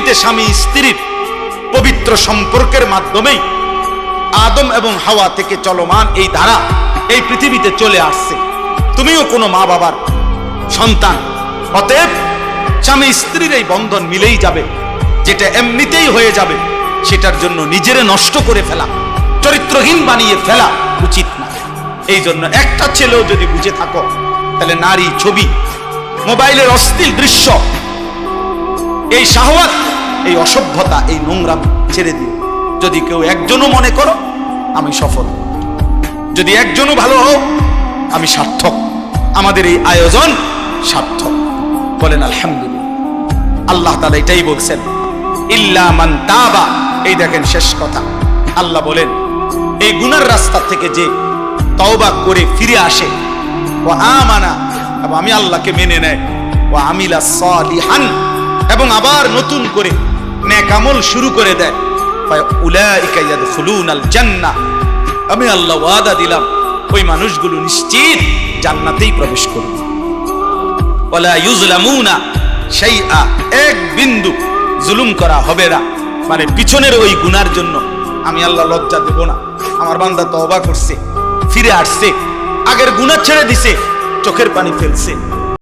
পৃথিবীতে স্বামী স্ত্রীর পবিত্র সম্পর্কের মাধ্যমেই আদম এবং হাওয়া থেকে চলমান এই ধারা এই পৃথিবীতে চলে আসছে। তুমিও কোনো মা বাবার সন্তান, অতএব স্বামী স্ত্রীর এই বন্ধন মিলেই যাবে। যেটা এমনিতেই হয়ে যাবে সেটার জন্য নিজেরে নষ্ট করে ফেলা, চরিত্রহীন বানিয়ে ফেলা উচিত না। এই জন্য একটা ছেলেও যদি বুঝে থাকো, তাহলে নারী, ছবি, মোবাইলের অশ্লীল দৃশ্য, এই শাহওয়াত, এই অসভ্যতা, এই নোংরা ছেড়ে দিও। যদি কেউ একজনও মনে করো আমি সফল, যদি একজনও ভালো হও আমি সার্থক, আমাদের এই আয়োজন সার্থক। বলেন আলহামদুলিল্লাহ। আল্লাহ তাআলা এটাই বলছেন, ইল্লা মান তাবা। এই দেখেন শেষ কথা, আল্লাহ বলেন এই গুনার রাস্তা থেকে যে তওবা করে ফিরে আসে, ওয়া আমানা, এবং আমি আল্লাহকে মেনে নেয়, ওয়া আমিলা সালিহান, এবং আবার নতুন করে নেক আমল শুরু করে দেয়, ফাউলাইকা ইয়াদখুলুনাল জান্নাহ, আমি আল্লাহ ওয়াদা দিলাম ওই মানুষগুলো নিশ্চিত জান্নাতেই প্রবেশ করবে। ওয়ালা ইউজলামুনা শাইআ, এক বিন্দু জুলুম করা হবে না। মানে পিছনের ওই গুনার জন্য আমি আল্লাহ লজ্জা দেব না। আমার বান্দা তওবা করছে, ফিরে আসছে, আগের গুনাহ ছেড়ে দিছে, চোখের পানি ফেলছে,